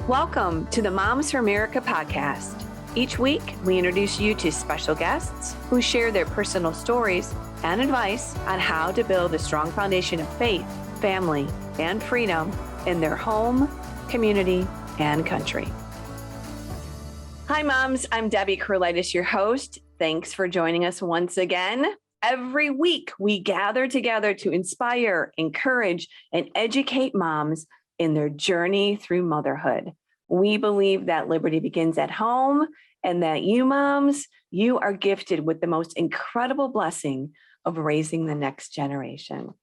Welcome to the Moms for America podcast. Each week, we introduce you to special guests who share their personal stories and advice on how to build a strong foundation of faith, family, and freedom in their home, community, and country. Hi, moms. I'm Debbie Curlitis, your host. Thanks for joining us once again. Every week, we gather together to inspire, encourage, and educate moms in their journey through motherhood. We believe that liberty begins at home and that you moms, you are gifted with the most incredible blessing of raising the next generation.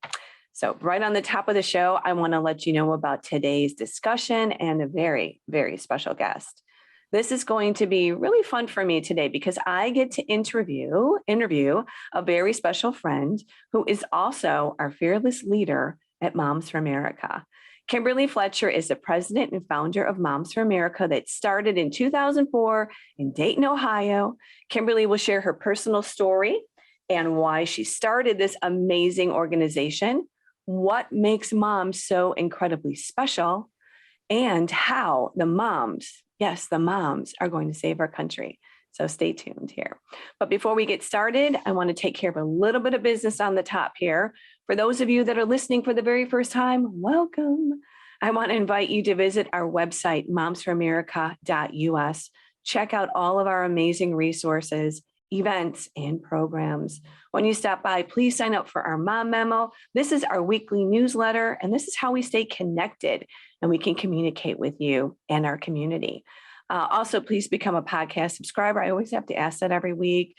So right on the top of the show, I want to let you know about today's discussion and a very, very special guest. This is going to be really fun for me today because I get to interview a very special friend who is also our fearless leader at Moms for America. Kimberly Fletcher is the president and founder of Moms for America that started in 2004 in Dayton, Ohio. Kimberly will share her personal story and why she started this amazing organization, what makes moms so incredibly special, and how the moms, yes, the moms are going to save our country. So stay tuned here. But before we get started, I want to take care of a little bit of business on the top here. For those of you that are listening for the very first time, welcome. I want to invite you to visit our website, momsforamerica.us. Check out all of our amazing resources, events, and programs. When you stop by, please sign up for our Mom Memo. This is our weekly newsletter, and this is how we stay connected and we can communicate with you and our community. Also, please become a podcast subscriber. I always have to ask that every week.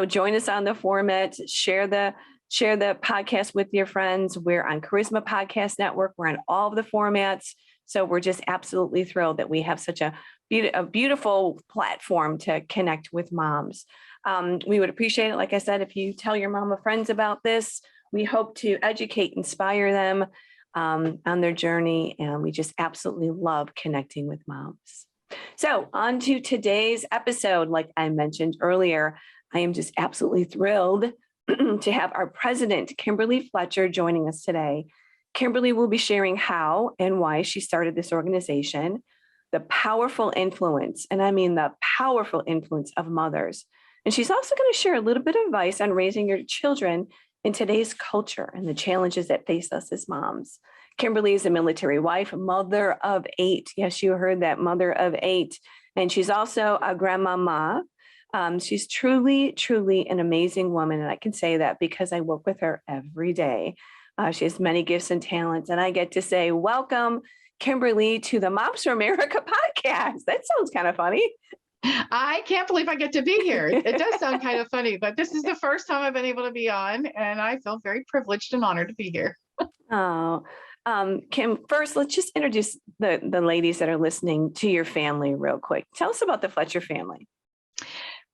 Join us on the format, share the podcast with your friends. We're on Charisma Podcast Network. We're on all of the formats. So we're just absolutely thrilled that we have such a beautiful platform to connect with moms. We would appreciate it, like I said, if you tell your mama friends about this. We hope to educate, inspire them on their journey. And we just absolutely love connecting with moms. So on to today's episode. Like I mentioned earlier, I am just absolutely thrilled to have our president, Kimberly Fletcher, joining us today. Kimberly will be sharing how and why she started this organization, the powerful influence, and I mean the powerful influence of mothers. And she's also going to share a little bit of advice on raising your children in today's culture and the challenges that face us as moms. Kimberly is a military wife, mother of 8. Yes, you heard that, mother of 8. And she's also a grandmama. She's truly, truly an amazing woman. And I can say that because I work with her every day. She has many gifts and talents. And I get to say, welcome, Kimberly, to the Moms for America podcast. That sounds kind of funny. I can't believe I get to be here. It does sound kind of funny, but this is the first time I've been able to be on, and I feel very privileged and honored to be here. Oh, Kim, first, let's just introduce the ladies that are listening to your family real quick. Tell us about the Fletcher family.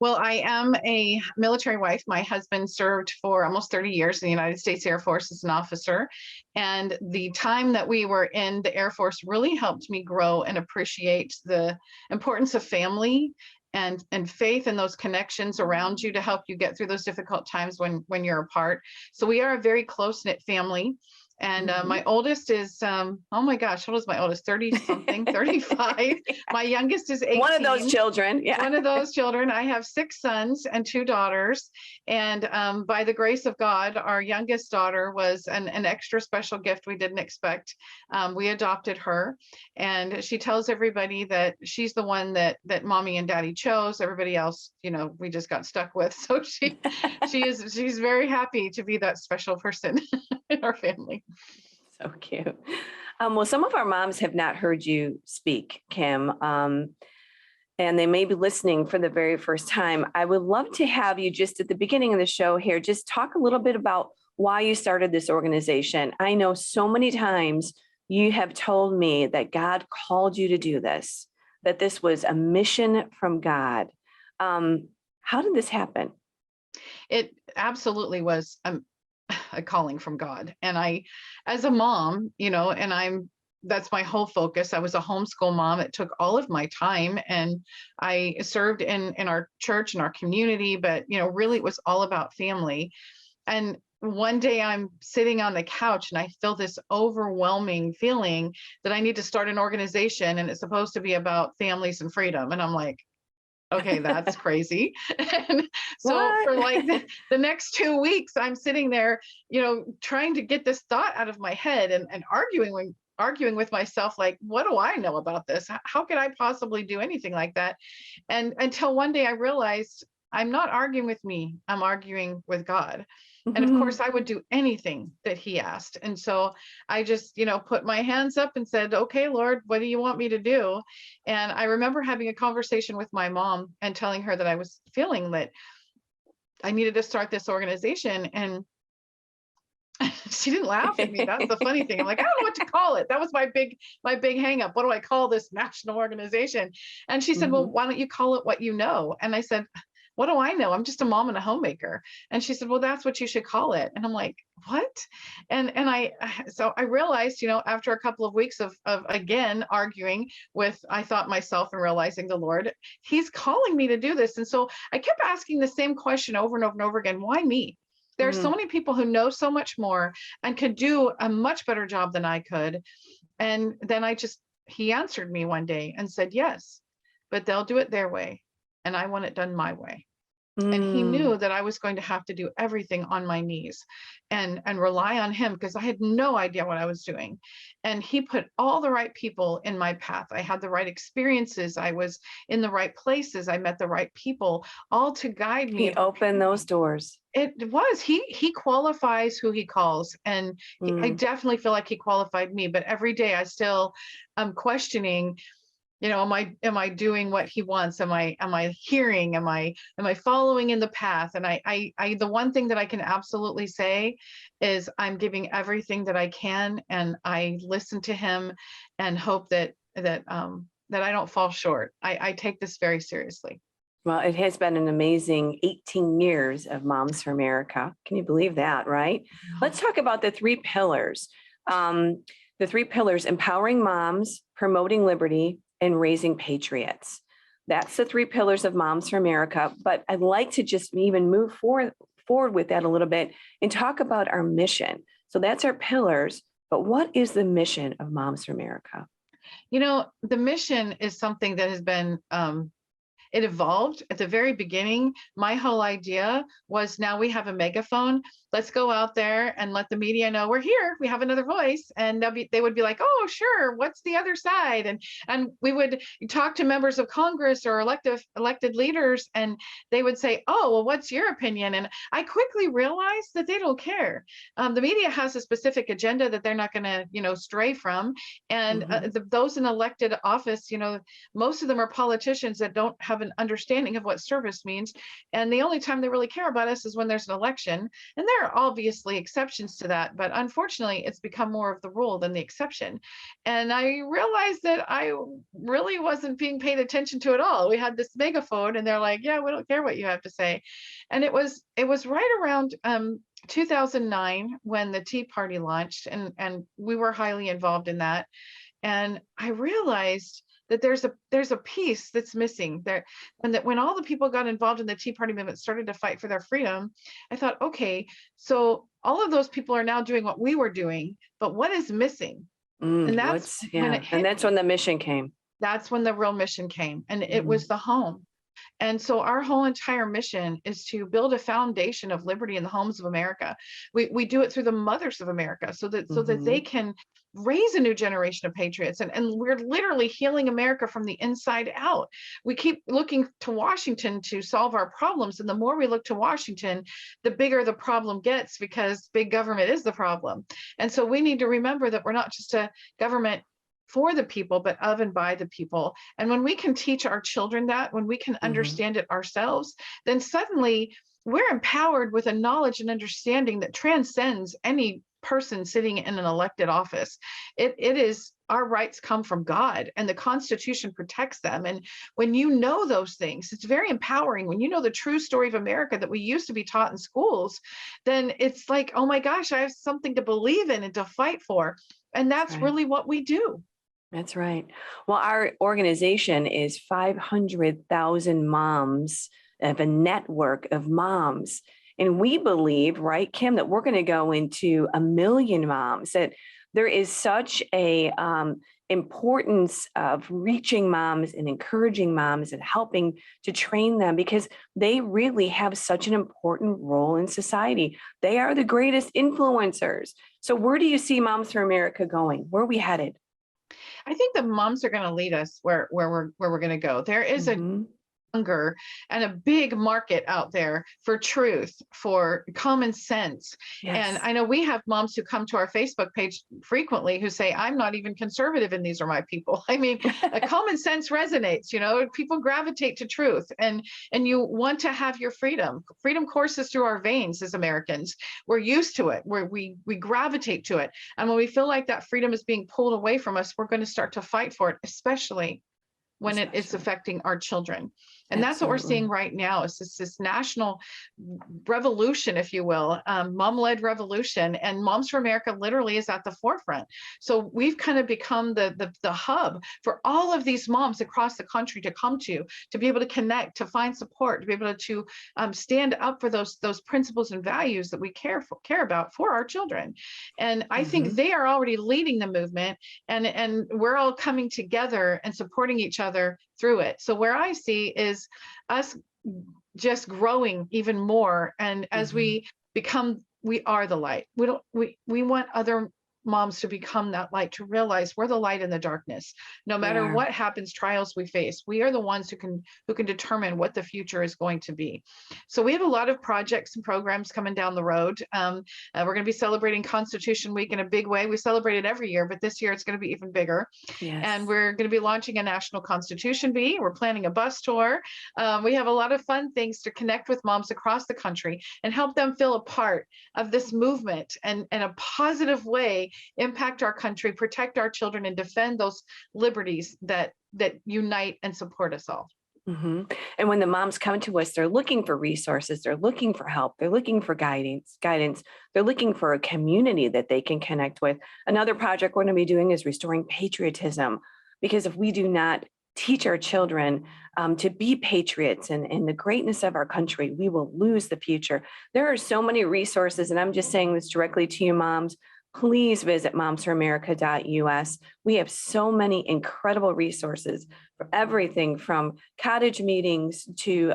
Well, I am a military wife. My husband served for almost 30 years in the United States Air Force as an officer. And the time that we were in the Air Force really helped me grow and appreciate the importance of family and faith and those connections around you to help you get through those difficult times when you're apart. So we are a very close-knit family. And my oldest is, oh my gosh, how old is my oldest? 30 something, 35. My youngest is 18. One of those children. Yeah. One of those children. I have 6 sons and 2 daughters. And by the grace of God, our youngest daughter was an extra special gift we didn't expect. We adopted her. And she tells everybody that she's the one that mommy and daddy chose. Everybody else, we just got stuck with. So she's very happy to be that special person in our family. So cute. Well, some of our moms have not heard you speak, Kim, and they may be listening for the very first time. I would love to have you just at the beginning of the show here, just talk a little bit about why you started this organization. I know so many times you have told me that God called you to do this, that this was a mission from God. How did this happen? It absolutely was a calling from God. And I, as a mom, that's my whole focus. I was a homeschool mom. It took all of my time, and I served in our church and our community, but really it was all about family. And one day I'm sitting on the couch and I feel this overwhelming feeling that I need to start an organization and it's supposed to be about families and freedom. And I'm like, okay, that's crazy. And so What? for like the next 2 weeks, I'm sitting there, trying to get this thought out of my head and arguing with myself, like, what do I know about this? How could I possibly do anything like that? And until one day I realized I'm not arguing with me, I'm arguing with God. And of course, Mhm. I would do anything that he asked. And so I just, put my hands up and said, okay, Lord, what do you want me to do? And I remember having a conversation with my mom and telling her that I was feeling that I needed to start this organization. And she didn't laugh at me. That's the funny thing. I'm like, I don't know what to call it. That was my big hang up. What do I call this national organization? And she said, well, Mhm. why don't you call it what you know? And I said, what do I know? I'm just a mom and a homemaker. And she said, well, that's what you should call it. And I'm like, what? And so I realized, after a couple of weeks of again arguing with, I thought myself and realizing the Lord, he's calling me to do this. And so I kept asking the same question over and over and over again. Why me? There are so Mhm. many people who know so much more and could do a much better job than I could. And then he answered me one day and said, yes, but they'll do it their way. And I want it done my way. And he Mm. knew that I was going to have to do everything on my knees and rely on him because I had no idea what I was doing. And he put all the right people in my path. I had the right experiences. I was in the right places. I met the right people, all to guide me He and opened prepare those me. doors. It was he qualifies who he calls, and I Mm. definitely feel like he qualified me. But every day I still am questioning, am I doing what he wants? Am I hearing? Am I following in the path? And I the one thing that I can absolutely say is I'm giving everything that I can, and I listen to him and hope that I don't fall short. I take this very seriously. Well, it has been an amazing 18 years of Moms for America. Can you believe that, right? Let's talk about the three pillars. Um, the three pillars: empowering moms, promoting liberty, and raising patriots. That's the three pillars of Moms for America. But I'd like to just even move forward with that a little bit and talk about our mission. So that's our pillars. But what is the mission of Moms for America? The mission is something that has been it evolved at the very beginning. My whole idea was, now we have a megaphone. Let's go out there and let the media know we're here. We have another voice, and they would be like, "Oh, sure. What's the other side?" And we would talk to members of Congress or elected leaders, and they would say, "Oh, well, what's your opinion?" And I quickly realized that they don't care. The media has a specific agenda that they're not going to, stray from, and Mhm. those in elected office, most of them are politicians that don't have an understanding of what service means. And the only time they really care about us is when there's an election. And there are obviously exceptions to that, but unfortunately, it's become more of the rule than the exception. And I realized that I really wasn't being paid attention to at all. We had this megaphone, and they're like, "Yeah, we don't care what you have to say." And it was right around 2009 when the Tea Party launched, and we were highly involved in that. And I realized that there's a piece that's missing there. And that when all the people got involved in the Tea Party movement, started to fight for their freedom, I thought, okay, so all of those people are now doing what we were doing, but what is missing? And that's when it And hit that's me. when the mission came. That's when the real mission came, and it was Mhm. the home. And so our whole entire mission is to build a foundation of liberty in the homes of America. We do it through the mothers of America, so that they Mhm. can raise a new generation of patriots. And we're literally healing America from the inside out. We keep looking to Washington to solve our problems. And the more we look to Washington, the bigger the problem gets, because big government is the problem. And so we need to remember that we're not just a government for the people, but of and by the people. And when we can teach our children that, when we can Mhm. understand it ourselves, then suddenly we're empowered with a knowledge and understanding that transcends any person sitting in an elected office. It is, our rights come from God, and the Constitution protects them. And when you know those things, it's very empowering. When you know the true story of America that we used to be taught in schools, then it's like, oh my gosh, I have something to believe in and to fight for. And That's that's right. really what we do. That's right. Well, our organization is 500,000 moms of a network of moms. And we believe, right, Kim, that we're going to go into 1 million moms, that there is such a importance of reaching moms and encouraging moms and helping to train them, because they really have such an important role in society. They are the greatest influencers. So where do you see Moms for America going? Where are we headed? I think the moms are going to lead us where we're going to go. There is a Hmm. hunger and a big market out there for truth, for common sense. And Yes. I know we have moms who come to our Facebook page frequently who say, I'm not even conservative and these are my people. I mean, common sense resonates, people gravitate to truth, and you want to have your freedom. Freedom courses through our veins as Americans. We're used to it, where we gravitate to it. And when we feel like that freedom is being pulled away from us, we're going to start to fight for it, especially when it is Especially. affecting our children. And that's what we're seeing Absolutely. right now, is this national revolution, if you will, mom-led revolution. And Moms for America literally is at the forefront. So we've kind of become the hub for all of these moms across the country to come to be able to connect, to find support, to be able to stand up for those principles and values that we care about for our children. And I think Hmm. they are already leading the movement, and we're all coming together and supporting each other through it. So where I see is us just growing even more. And as Hmm. we are the light. We want other moms to become that light, to realize we're the light in the darkness. No We matter are. what happens, trials we face, we are the ones who can determine what the future is going to be. So we have a lot of projects and programs coming down the road. We're going to be celebrating Constitution Week in a big way. We celebrate it every year, but this year it's going to be even bigger. And Yes. we're going to be launching a National Constitution Bee. We're planning a bus tour. We have a lot of fun things to connect with moms across the country and help them feel a part of this movement, and in a positive way impact our country, protect our children, and defend those liberties that unite and support us all. Hmm. And when the moms come to us, they're looking for resources, they're looking for help, they're looking for guidance, they're looking for a community that they can connect with. Another project we're going to be doing is restoring patriotism, because if we do not teach our children to be patriots and the greatness of our country, we will lose the future. There are so many resources, and I'm just saying this directly to you, moms. Please visit momsforamerica.us. We have so many incredible resources for everything from cottage meetings to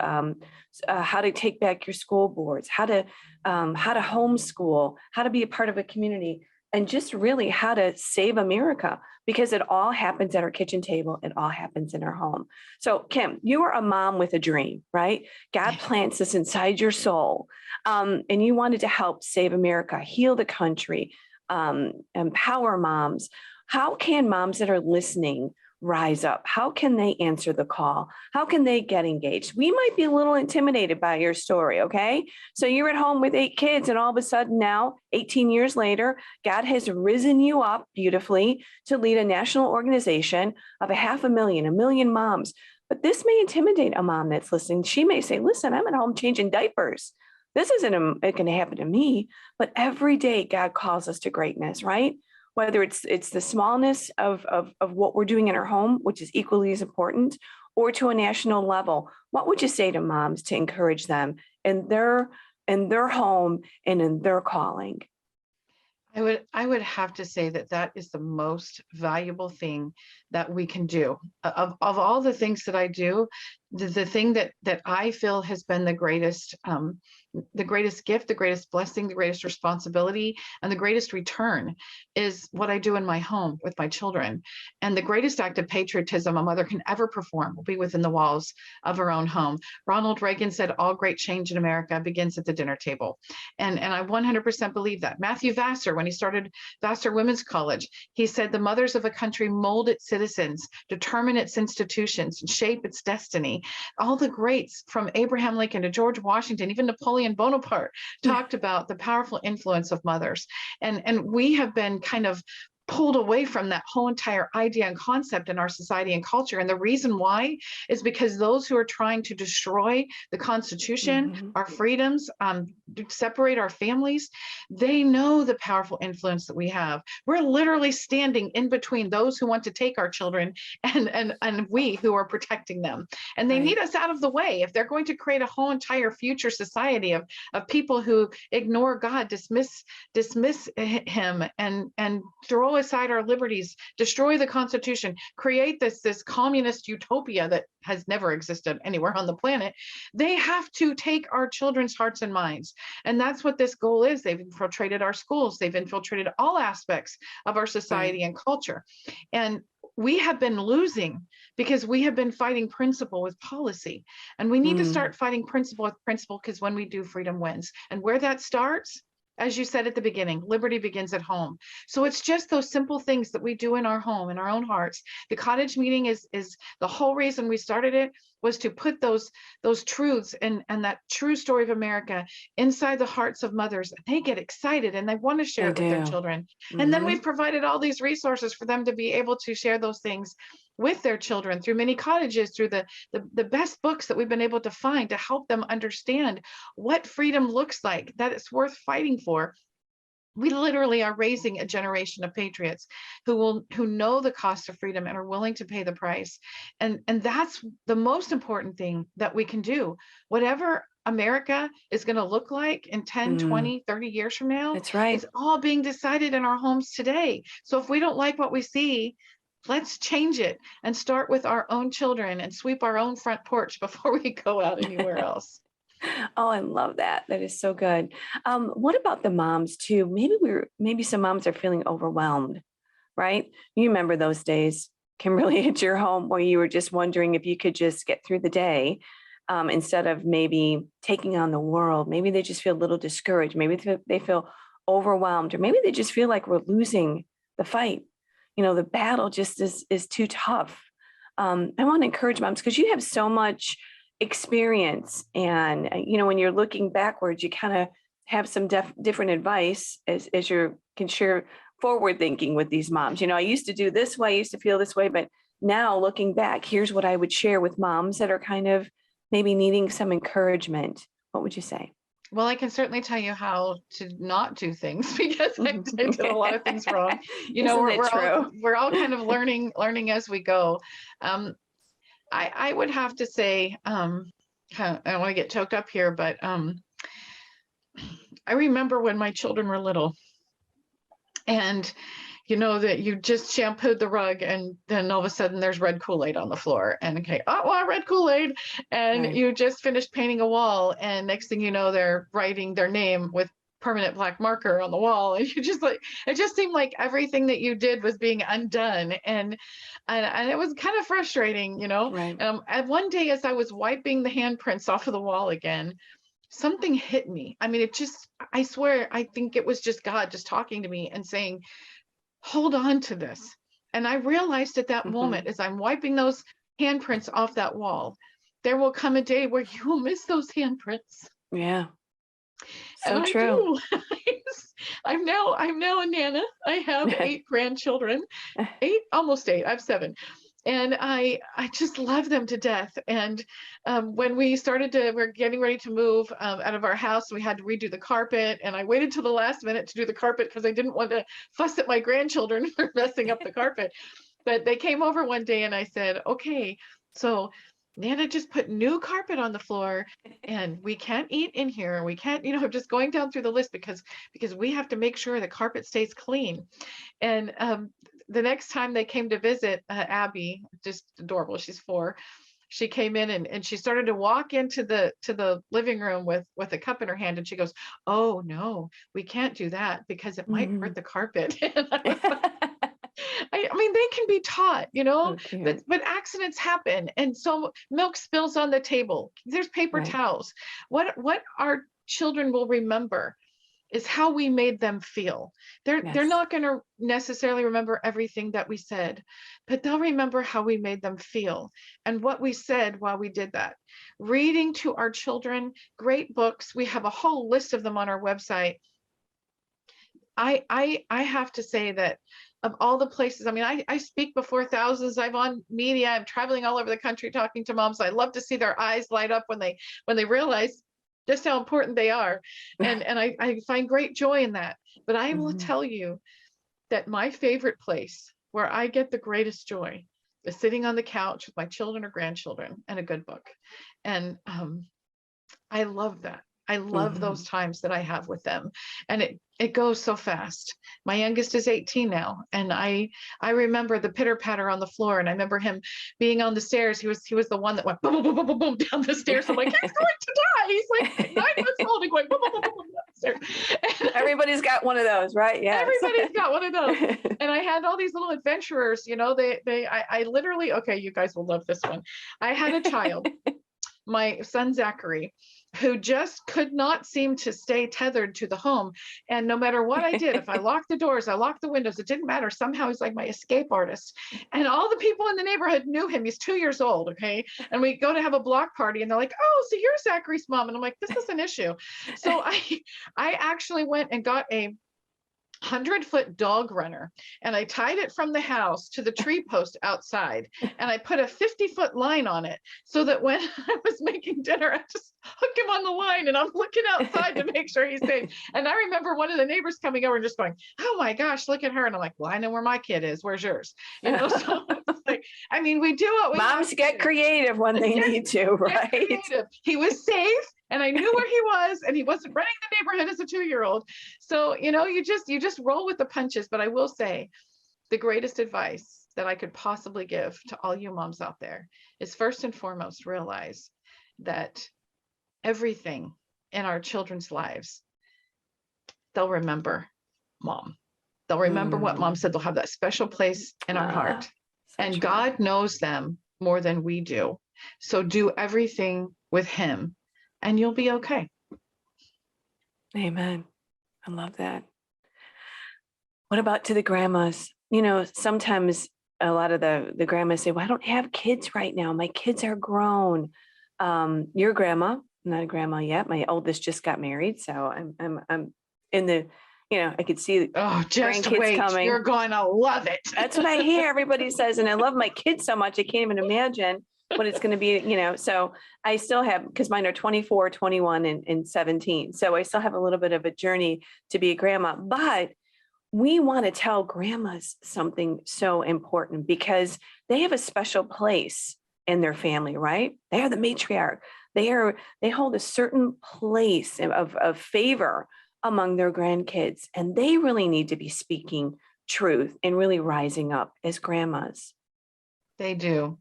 how to take back your school boards, how to homeschool, how to be a part of a community, and just really how to save America, because it all happens at our kitchen table. It all happens in our home. So, Kim, you are a mom with a dream, right? God plants this inside your soul, and you wanted to help save America, heal the country, empower moms. How can moms that are listening rise up? How can they answer the call? How can they get engaged? We might be a little intimidated by your story, okay? So you're at home with 8 kids, and all of a sudden now, 18 years later, God has risen you up beautifully to lead a national organization of 500,000, 1 million moms. But this may intimidate a mom that's listening. She may say, listen, I'm at home changing diapers. This isn't going to happen to me. But every day, God calls us to greatness, right? Whether it's the smallness of what we're doing in our home, which is equally as important, or to a national level. What would you say to moms to encourage them in their home and in their calling? I would have to say that is the most valuable thing that we can do. Of all the things that I do, the thing that I feel has been the greatest gift, the greatest blessing, the greatest responsibility, and the greatest return is what I do in my home with my children. And the greatest act of patriotism a mother can ever perform will be within the walls of her own home. Ronald Reagan said, all great change in America begins at the dinner table. And I 100% believe that. Matthew Vassar, when he started Vassar Women's College, he said, the mothers of a country mold its citizens, determine its institutions, and shape its destiny. All the greats from Abraham Lincoln to George Washington, even Napoleon Bonaparte, talked about the powerful influence of mothers. And we have been kind of pulled away from that whole entire idea and concept in our society and culture. And the reason why is because those who are trying to destroy the Constitution, our freedoms, separate our families, they know the powerful influence that we have. We're literally standing in between those who want to take our children and we who are protecting them. And they need us out of the way. If they're going to create a whole entire future society of people who ignore God, dismiss him, and throw aside our liberties, destroy the Constitution, create this communist utopia that has never existed anywhere on the planet, they have to take our children's hearts and minds. And that's what this goal is. They've infiltrated our schools. They've infiltrated all aspects of our society and culture. And we have been losing because we have been fighting principle with policy. And we need to start fighting principle with principle, because when we do, freedom wins. And where that starts, as you said at the beginning, liberty begins at home. So it's just those simple things that we do in our home, in our own hearts. The cottage meeting is the whole reason we started it, was to put those truths and that true story of America inside the hearts of mothers. They get excited and they want to share it with their children. And then we've provided all these resources for them to be able to share those things with their children through many cottages, through the best books that we've been able to find to help them understand what freedom looks like, that it's worth fighting for. We literally are raising a generation of patriots who know the cost of freedom and are willing to pay the price. And that's the most important thing that we can do. Whatever America is going to look like in 10, 20, 30 years from now, that's right, it's all being decided in our homes today. So if we don't like what we see, let's change it and start with our own children and sweep our own front porch before we go out anywhere else. Oh, I love that. That is so good. What about the moms too? Maybe some moms are feeling overwhelmed, right? You remember those days, Kimberly, at your home where you were just wondering if you could just get through the day, instead of maybe taking on the world. Maybe they just feel a little discouraged. Maybe they feel overwhelmed, or maybe they just feel like we're losing the fight. The battle just is too tough. I want to encourage moms, because you have so much experience, and when you're looking backwards, you kind of have some different advice as you can share forward thinking with these moms. I used to do this way, I used to feel this way, but now looking back, here's what I would share with moms that are kind of maybe needing some encouragement. What would you say? Well, I can certainly tell you how to not do things, because I did a lot of things wrong. We're all kind of learning as we go. I would have to say, I don't want to get choked up here, but I remember when my children were little, and that you just shampooed the rug, and then all of a sudden there's red Kool-Aid on the floor, and red Kool-Aid, and you just finished painting a wall, and next thing you know, they're writing their name with permanent black marker on the wall, and it just seemed like everything that you did was being undone, and it was kind of frustrating. And one day, as I was wiping the handprints off of the wall again, something hit me. I mean, I swear, I think it was just God just talking to me and saying, hold on to this. And I realized at that moment, as I'm wiping those handprints off that wall, there will come a day where you will miss those handprints. Yeah. So and true. I'm now a Nana. I have 8 grandchildren, almost 8. I have 7. And I just love them to death. And when we're getting ready to move out of our house, we had to redo the carpet. And I waited till the last minute to do the carpet because I didn't want to fuss at my grandchildren for messing up the carpet. But they came over one day and I said, okay, so Nana just put new carpet on the floor, and we can't eat in here. We can't, just going down through the list because we have to make sure the carpet stays clean. And the next time they came to visit, Abby, just adorable, she's 4. She came in and she started to walk into the living room with a cup in her hand, and she goes, "Oh no, we can't do that because it might hurt the carpet." I mean, they can be taught, but accidents happen. And so milk spills on the table. There's paper towels. What our children will remember is how we made them feel. They're not going to necessarily remember everything that we said, but they'll remember how we made them feel and what we said while we did that. Reading to our children, great books. We have a whole list of them on our website. I have to say that of all the places. I mean, I speak before thousands. I'm on media. I'm traveling all over the country talking to moms. I love to see their eyes light up when they realize just how important they are. And I find great joy in that. But I will Mhm. tell you that my favorite place where I get the greatest joy is sitting on the couch with my children or grandchildren and a good book. And I love that. I love those Mhm. times that I have with them. And it goes so fast. My youngest is 18 now. And I remember the pitter patter on the floor. And I remember him being on the stairs. He was the one that went boom, boom, boom, boom, boom, boom down the stairs. I'm like, he's going to die. He's like 9 months old and going boom, boom, boom, boom, boom down the stairs. And Everybody's got one of those, right? Yes. everybody's got one of those. And I had all these little adventurers, I literally, okay, you guys will love this one. I had a child, my son Zachary, who just could not seem to stay tethered to the home. And no matter what I did, if I locked the doors, I locked the windows, it didn't matter. Somehow he's like my escape artist. And all the people in the neighborhood knew him. He's 2 years old. Okay. And we go to have a block party and they're like, oh, so you're Zachary's mom. And I'm like, this is an issue. So I actually went and got a 100-foot dog runner and I tied it from the house to the tree post outside and I put a 50-foot line on it so that when I was making dinner, I just hook him on the line and I'm looking outside to make sure he's safe. And I remember one of the neighbors coming over and just going, oh my gosh, look at her. And I'm like, well, I know where my kid is. Where's yours? So it's like, I mean, we do what we have Moms to get do. creative when they need to, right? Creative. He was safe and I knew where he was and he wasn't running the neighborhood as a 2-year-old. So, you just roll with the punches. But I will say the greatest advice that I could possibly give to all you moms out there is first and foremost, realize that everything in our children's lives, they'll remember mom. They'll remember what mom said. They'll have that special place in our heart. So And true. God knows them more than we do. So do everything with him and you'll be okay. Amen. I love that. What about to the grandmas? Sometimes a lot of the grandmas say, well, I don't have kids right now. My kids are grown. Your grandma, I'm not a grandma yet. My oldest just got married. So I'm in the, I could see Oh, just grandkids wait. coming. You're going to love it. That's what I hear. Everybody says, and I love my kids so much. I can't even imagine what it's going to be, so I still have, because mine are 24, 21, and 17. So I still have a little bit of a journey to be a grandma, but we want to tell grandmas something so important because they have a special place in their family, right? They are the matriarch. They hold a certain place of favor among their grandkids, and they really need to be speaking truth and really rising up as grandmas. They do.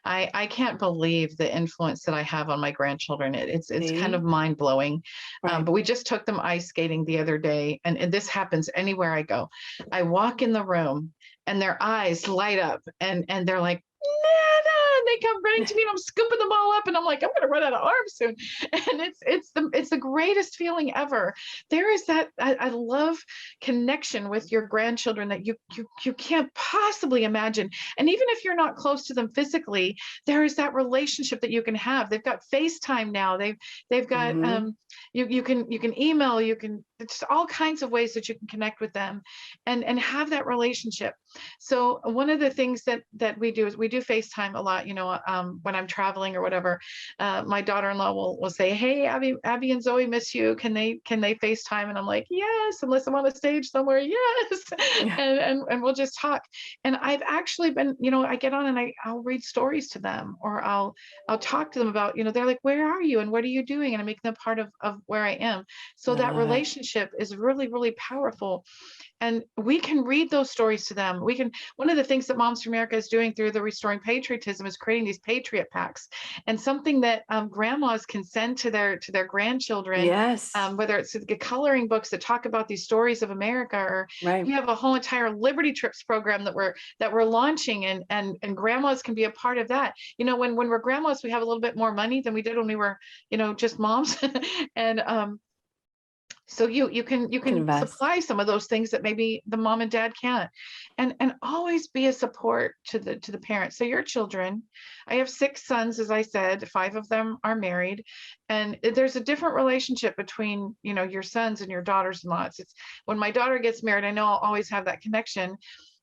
I can't believe the influence that I have on my grandchildren. It's kind of mind blowing. Right. But we just took them ice skating the other day, and this happens anywhere I go. I walk in the room, and their eyes light up, and they're like, Nana, and they come running to me, and I'm scooping them all up, and I'm like, I'm going to run out of arms soon. And it's the greatest feeling ever. There is that I love connection with your grandchildren that you can't possibly imagine. And even if you're not close to them physically, there is that relationship that you can have. They've got FaceTime now. They've got you can email, it's all kinds of ways that you can connect with them and have that relationship. So one of the things that we do is we do FaceTime a lot, when I'm traveling or whatever. My daughter-in-law will say, hey, Abby and Zoe miss you. Can they FaceTime? And I'm like, yes, unless I'm on a stage somewhere, yes. And we'll just talk. And I've actually been, I get on and I'll read stories to them, or I'll talk to them about, they're like, where are you and what are you doing? And I make them part of where I am. So that relationship is really, really powerful. And we can read those stories to them. One of the things that Moms for America is doing through the Restoring Patriotism is creating these Patriot packs, and something that grandmas can send to their grandchildren. Yes. Whether it's the coloring books that talk about these stories of America, or right. We have a whole entire Liberty Trips program that we're launching, and grandmas can be a part of that. When we're grandmas, we have a little bit more money than we did when we were, just moms. And so you can supply some of those things that maybe the mom and dad can't, and always be a support to the parents. So your children, I have 6 sons, as I said, 5 of them are married, and there's a different relationship between your sons and your daughters-in-law. It's when my daughter gets married, I know I'll always have that connection.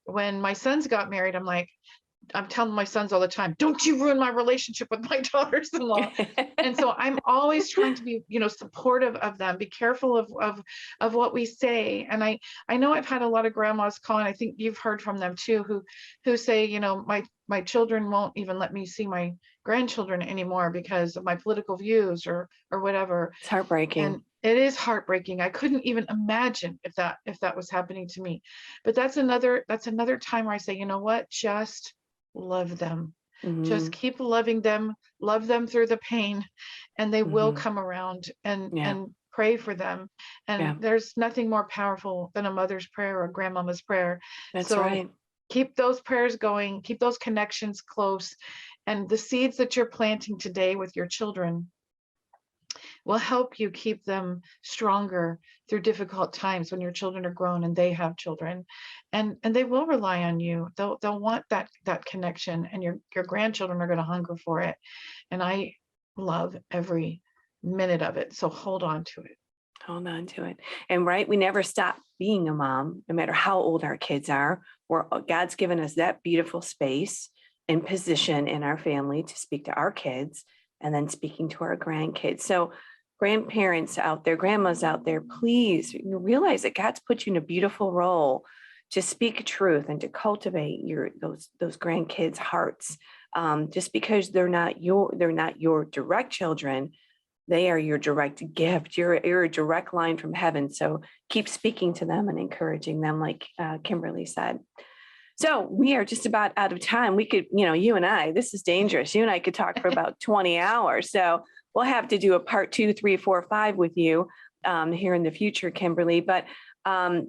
when my sons got married, I'm telling my sons all the time, don't you ruin my relationship with my daughters-in-law. And so I'm always trying to be, supportive of them, be careful of what we say. And I know I've had a lot of grandmas call, and I think you've heard from them too, who say, my children won't even let me see my grandchildren anymore because of my political views or whatever. It's heartbreaking. And it is heartbreaking. I couldn't even imagine if that was happening to me. But that's another time where I say, you know what, just love them. Just keep loving them, love them through the pain, and they will come around, and pray for them. And there's nothing more powerful than a mother's prayer or a grandmama's prayer. That's so right. Keep those prayers going, keep those connections close, and the seeds that you're planting today with your children will help you keep them stronger through difficult times when your children are grown and they have children, and they will rely on you. They'll want that connection, and your grandchildren are going to hunger for it. And I love every minute of it. So hold on to it. Hold on to it. And we never stop being a mom, no matter how old our kids are. God's given us that beautiful space and position in our family to speak to our kids, and then speaking to our grandkids. So grandparents out there, grandmas out there, please realize that God's put you in a beautiful role to speak truth and to cultivate those grandkids' hearts. Just because they're not your direct children, they are your direct gift. You're a direct line from heaven. So keep speaking to them and encouraging them, like Kimberly said. So we are just about out of time. We could, you and I, this is dangerous. You and I could talk for about 20 hours. So we'll have to do a part 2, 3, 4, 5 with you here in the future, Kimberly. But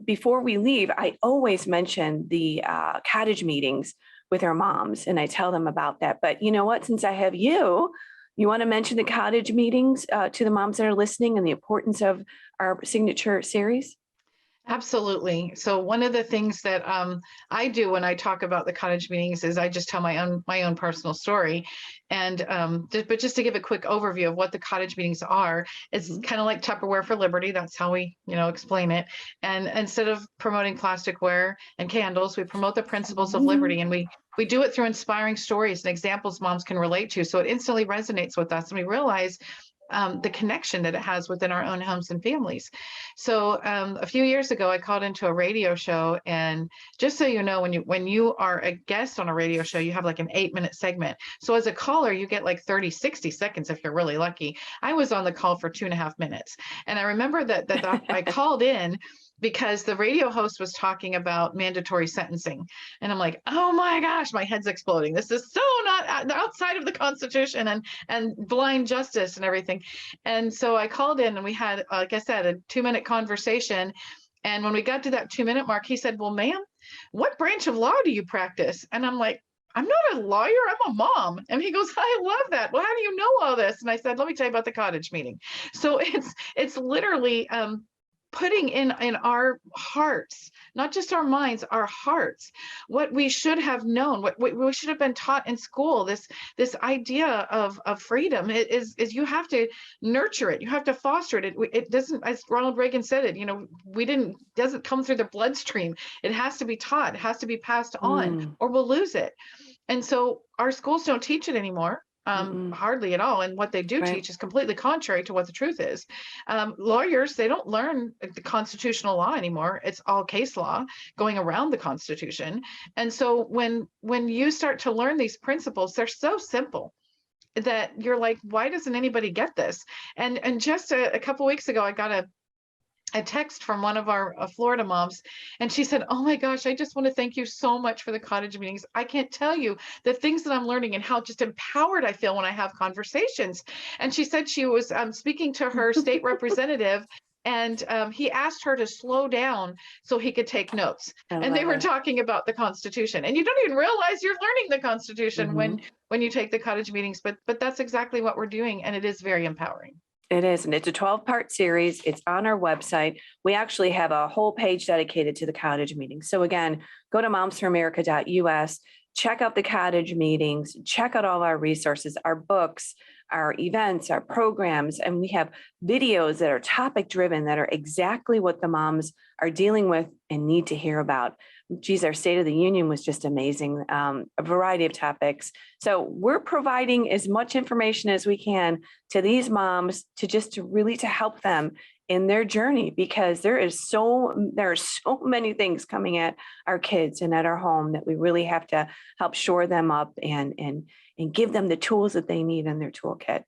before we leave, I always mention the cottage meetings with our moms, and I tell them about that. But you know what? Since I have you want to mention the cottage meetings to the moms that are listening and the importance of our signature series? Absolutely. So one of the things that I do when I talk about the cottage meetings is I just tell my own personal story, and but just to give a quick overview of what the cottage meetings are, it's kind of like Tupperware for Liberty. That's how we explain it. And instead of promoting plasticware and candles, we promote the principles of liberty, and we do it through inspiring stories and examples moms can relate to. So it instantly resonates with us, and we realize the connection that it has within our own homes and families. So a few years ago, I called into a radio show, and just so you know, when you are a guest on a radio show, you have like an 8-minute segment. So as a caller, you get like 30, 60 seconds if you're really lucky. I was on the call for 2.5 minutes. And I remember that I called in because the radio host was talking about mandatory sentencing. And I'm like, oh my gosh, my head's exploding. This is so not outside of the Constitution and blind justice and everything. And so I called in, and we had, like I said, a 2-minute conversation. And when we got to that 2-minute mark, he said, well, ma'am, what branch of law do you practice? And I'm like, I'm not a lawyer, I'm a mom. And he goes, I love that. Well, how do you know all this? And I said, let me tell you about the cottage meeting. So it's literally putting in our hearts, not just our minds, our hearts, what we should have known, what we should have been taught in school. This idea of freedom is you have to nurture it, you have to foster it. It doesn't, as Ronald Reagan said it, doesn't come through the bloodstream. It has to be taught, it has to be passed on, or we'll lose it. And so our schools don't teach it anymore. Hardly at all. And what they do teach is completely contrary to what the truth is. Lawyers, they don't learn the constitutional law anymore. It's all case law going around the Constitution. And so when you start to learn these principles, they're so simple that you're like, why doesn't anybody get this? And just a couple of weeks ago, I got a text from one of our Florida moms, and she said, oh my gosh, I just want to thank you so much for the cottage meetings. I can't tell you the things that I'm learning and how just empowered I feel when I have conversations. And she said she was speaking to her state representative, and he asked her to slow down so he could take notes. And they were talking about the Constitution. And you don't even realize you're learning the Constitution when you take the cottage meetings, but that's exactly what we're doing, and it is very empowering. It is, and it's a 12-part series. It's on our website. We actually have a whole page dedicated to the cottage meeting. So again, go to momsforamerica.us, check out the Cottage Meetings, check out all our resources, our books, our events, our programs, and we have videos that are topic driven that are exactly what the moms are dealing with and need to hear about. Geez, our State of the Union was just amazing, a variety of topics. So we're providing as much information as we can to these moms to really help them in their journey, because there are so many things coming at our kids and at our home that we really have to help shore them up and give them the tools that they need in their toolkit.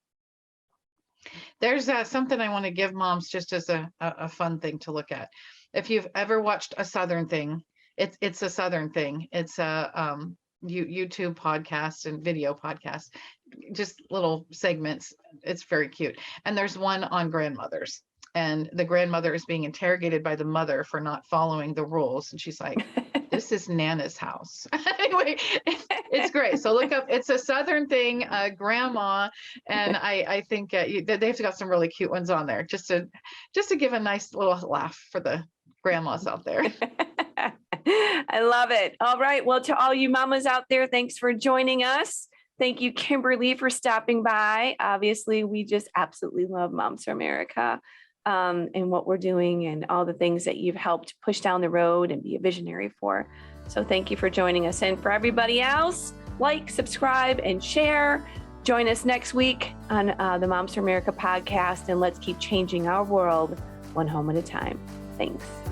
There's something I want to give moms just as a fun thing to look at. If you've ever watched a Southern thing, it's a Southern thing. It's a YouTube podcast and video podcast, just little segments. It's very cute. And there's one on grandmothers. And the grandmother is being interrogated by the mother for not following the rules. And she's like, this is Nana's house. Anyway, it's great. So look up, it's a Southern thing, grandma. And I think they've got some really cute ones on there just to give a nice little laugh for the grandmas out there. I love it. All right. Well, to all you mamas out there, thanks for joining us. Thank you, Kimberly, for stopping by. Obviously, we just absolutely love Moms for America. And what we're doing and all the things that you've helped push down the road and be a visionary for. So thank you for joining us. And for everybody else, like, subscribe, and share. Join us next week on the Moms for America podcast, and let's keep changing our world one home at a time. Thanks.